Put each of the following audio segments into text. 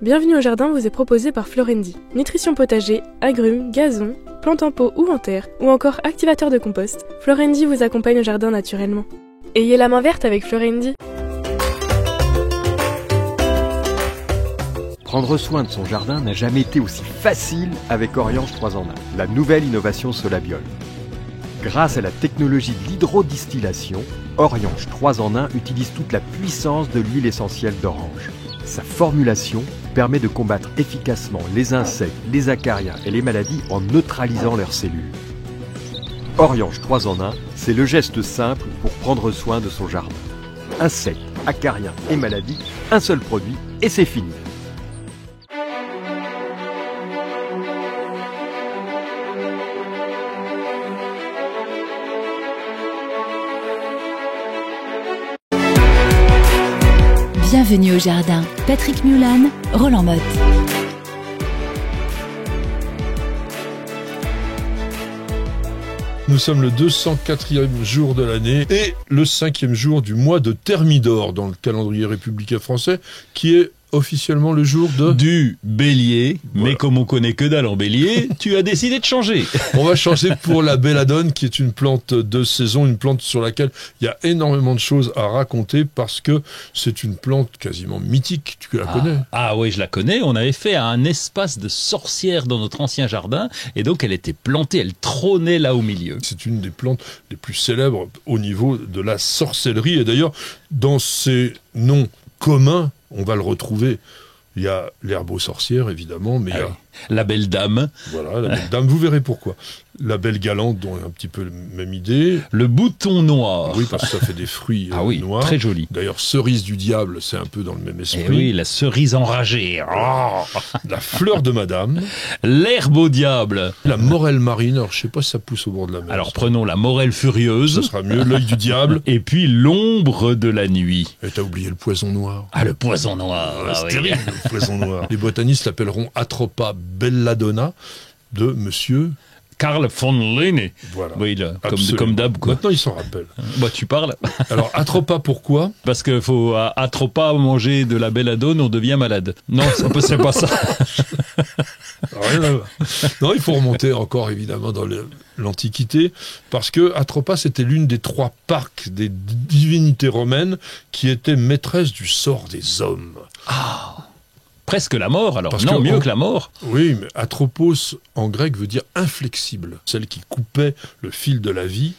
Bienvenue au jardin vous est proposé par Florendi. Nutrition potager, agrumes, gazon, plantes en pot ou en terre, ou encore activateur de compost, Florendi vous accompagne au jardin naturellement. Ayez la main verte avec Florendi. Prendre soin de son jardin n'a jamais été aussi facile avec Oriange 3 en 1, la nouvelle innovation Solabiol. Grâce à la technologie de l'hydrodistillation, Oriange 3 en 1 utilise toute la puissance de l'huile essentielle d'orange. Sa formulation permet de combattre efficacement les insectes, les acariens et les maladies en neutralisant leurs cellules. Oriange 3 en 1, c'est le geste simple pour prendre soin de son jardin. Insectes, acariens et maladies, un seul produit et c'est fini. Bienvenue au jardin. Patrick Mulan, Roland Motte. Nous sommes le 204e jour de l'année et le 5e jour du mois de Thermidor dans le calendrier républicain français, qui est officiellement le jour du bélier, voilà. Mais comme on connaît que dalle en bélier, tu as décidé de changer. On va changer pour la belladone, qui est une plante de saison, une plante sur laquelle il y a énormément de choses à raconter parce que c'est une plante quasiment mythique. Tu la connais? Ah oui, je la connais. On avait fait un espace de sorcière dans notre ancien jardin et donc elle était plantée, elle trônait là au milieu. C'est une des plantes les plus célèbres au niveau de la sorcellerie et d'ailleurs dans ses noms communs, on va le retrouver. Il y a l'herbe aux sorcières, évidemment, mais il y a... La belle dame. Voilà, la belle dame, vous verrez pourquoi. La belle galante, dont un petit peu la même idée. Le bouton noir. Oui, parce que ça fait des fruits noirs. Très joli. D'ailleurs, cerise du diable, c'est un peu dans le même esprit. Et oui, la cerise enragée. Oh. La fleur de madame. L'herbe au diable. La morelle marine, alors je sais pas si ça pousse au bord de la mer. Alors prenons la morelle furieuse. Ça sera mieux, l'œil du diable. Et puis l'ombre de la nuit. Et t'as oublié le poison noir. Ah, le poison noir. C'est terrible, le poison noir. Les botanistes l'appelleront Atropa belladonna de monsieur... Carl von Linné. Voilà. Oui, là, comme d'hab, quoi. Maintenant, il s'en rappelle. Bah, tu parles. Alors, Atropa, pourquoi? Parce qu'il faut, à trop pas manger de la belladone, on devient malade. Non, c'est pas ça. Rien à voir. Non, il faut remonter encore, évidemment, dans l'Antiquité, parce que Atropa, c'était l'une des 3 parques des divinités romaines qui étaient maîtresses du sort des hommes. Ah! Presque la mort, alors. Parce non, mieux que la mort. Oui, mais Atropos, en grec, veut dire inflexible. Celle qui coupait le fil de la vie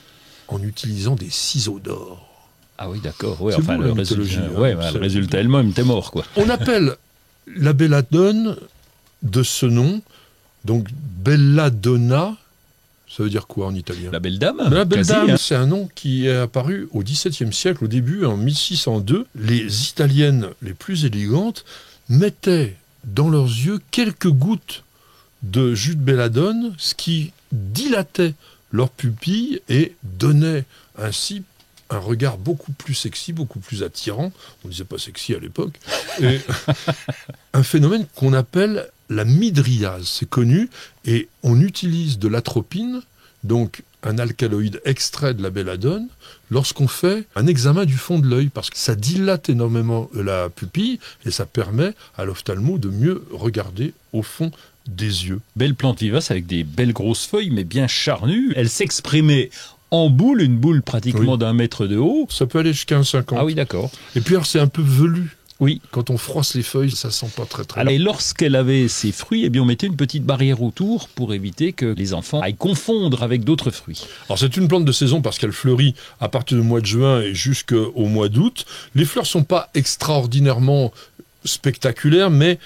en utilisant des ciseaux d'or. Ah oui, d'accord. Ouais, c'est enfin, beau, le résultat elle-même, t'es mort, quoi. On appelle la belladone de ce nom, donc belladonna, ça veut dire quoi en italien? La belle dame. La belle quasi, dame, hein. c'est un nom qui est apparu au XVIIe siècle, au début, en 1602. Les Italiennes les plus élégantes mettaient dans leurs yeux quelques gouttes de jus de belladone, ce qui dilatait leurs pupilles et donnait ainsi un regard beaucoup plus sexy, beaucoup plus attirant. On ne disait pas sexy à l'époque. Et un phénomène qu'on appelle la mydriase, c'est connu, et on utilise de l'atropine, donc un alcaloïde extrait de la belladone, lorsqu'on fait un examen du fond de l'œil, parce que ça dilate énormément la pupille et ça permet à l'ophtalmo de mieux regarder au fond des yeux. Belle plante vivace avec des belles grosses feuilles, mais bien charnues. Elle s'exprimait en boule, une boule pratiquement d'1 mètre de haut. Ça peut aller jusqu'à 1,50. Ah oui, d'accord. Et puis alors c'est un peu velu. Oui. Quand on froisse les feuilles, ça sent pas très alors, et lorsqu'elle avait ses fruits, eh bien, on mettait une petite barrière autour pour éviter que les enfants aillent confondre avec d'autres fruits. Alors c'est une plante de saison parce qu'elle fleurit à partir du mois de juin et jusqu'au mois d'août. Les fleurs sont pas extraordinairement spectaculaires, mais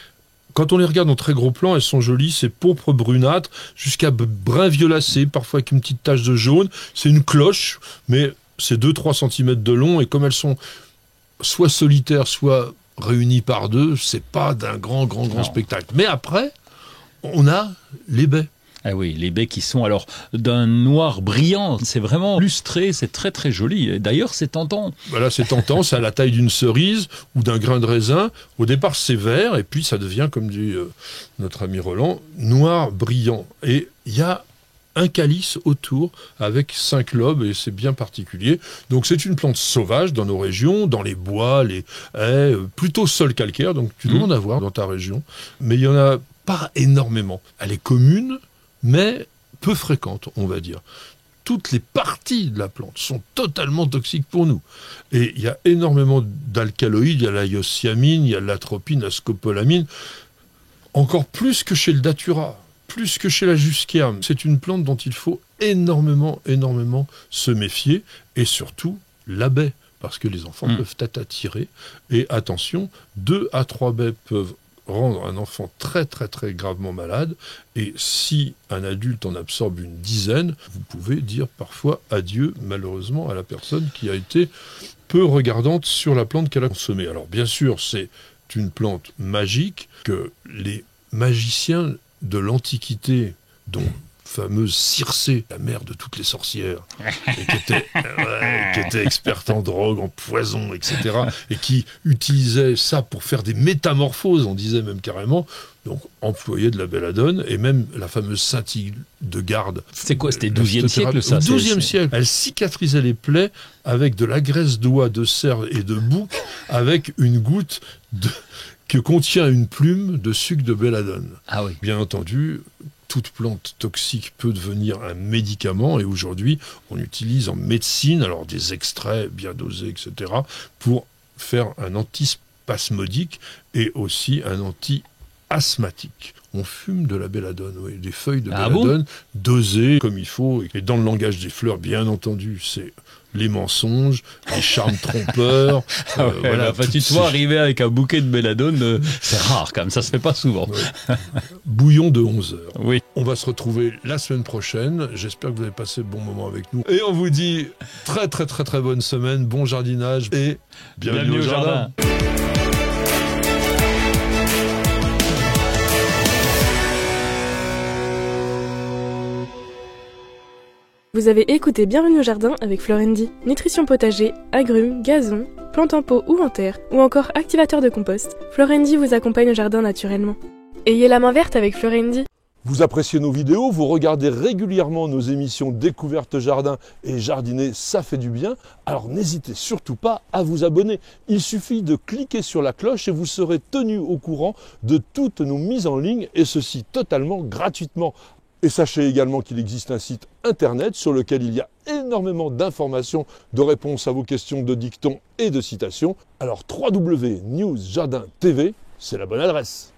quand on les regarde en très gros plan, elles sont jolies, c'est pourpre brunâtre jusqu'à brun violacé, parfois avec une petite tache de jaune. C'est une cloche, mais c'est 2-3 cm de long et comme elles sont soit solitaires, soit réunies par 2, c'est pas d'un grand spectacle. Mais après, on a les baies. Ah oui, les baies qui sont alors d'un noir brillant, c'est vraiment lustré, c'est très très joli. Et d'ailleurs, c'est tentant. Voilà, c'est tentant, c'est à la taille d'une cerise ou d'un grain de raisin. Au départ, c'est vert et puis ça devient, comme dit notre ami Roland, noir brillant. Et il y a un calice autour avec 5 lobes et c'est bien particulier. Donc c'est une plante sauvage dans nos régions, dans les bois, les haies, plutôt sol calcaire, donc tu dois en avoir dans ta région. Mais il n'y en a pas énormément. Elle est commune, mais peu fréquente, on va dire. Toutes les parties de la plante sont totalement toxiques pour nous. Et il y a énormément d'alcaloïdes, il y a la iosciamine, il y a l'atropine, la scopolamine, encore plus que chez le datura, plus que chez la jusquiame. C'est une plante dont il faut énormément se méfier, et surtout la baie, parce que les enfants peuvent être attirés. Et attention, 2 à 3 baies peuvent rendre un enfant très gravement malade, et si un adulte en absorbe une dizaine, vous pouvez dire parfois adieu malheureusement à la personne qui a été peu regardante sur la plante qu'elle a consommée. Alors bien sûr, c'est une plante magique que les magiciens de l'Antiquité, dont fameuse Circé, la mère de toutes les sorcières, et qui était experte en drogue, en poison, etc., et qui utilisait ça pour faire des métamorphoses, on disait même carrément, donc employait de la belladone, et même la fameuse Sainte Hildegarde. C'est quoi, c'était 12e siècle ça? 12e siècle. Elle cicatrisait les plaies avec de la graisse d'oie, de cerf et de bouc, avec une goutte que contient une plume de sucre de belladone. Ah oui. Bien entendu, toute plante toxique peut devenir un médicament, et aujourd'hui, on utilise en médecine alors des extraits bien dosés, etc., pour faire un antispasmodique et aussi un anti-asthmatique. On fume de la belladone, oui, des feuilles de belladone dosées comme il faut, et dans le langage des fleurs, bien entendu, c'est les mensonges, les charmes trompeurs. Voilà, tu te vois arriver avec un bouquet de belladone, c'est rare quand même, ça se fait pas souvent. Ouais. Bouillon de 11 heures. Oui. On va se retrouver la semaine prochaine. J'espère que vous avez passé de bons moments avec nous. Et on vous dit très bonne semaine, bon jardinage et bienvenue au jardin. Vous avez écouté Bienvenue au jardin avec Florendi. Nutrition potager, agrumes, gazon, plantes en pot ou en terre, ou encore activateur de compost, Florendi vous accompagne au jardin naturellement. Ayez la main verte avec Florendi. Vous appréciez nos vidéos, vous regardez régulièrement nos émissions Découverte Jardin et Jardiner, ça fait du bien. Alors n'hésitez surtout pas à vous abonner. Il suffit de cliquer sur la cloche et vous serez tenu au courant de toutes nos mises en ligne, et ceci totalement gratuitement. Et sachez également qu'il existe un site internet sur lequel il y a énormément d'informations, de réponses à vos questions, de dictons et de citations. Alors www.newsjardin.tv, c'est la bonne adresse.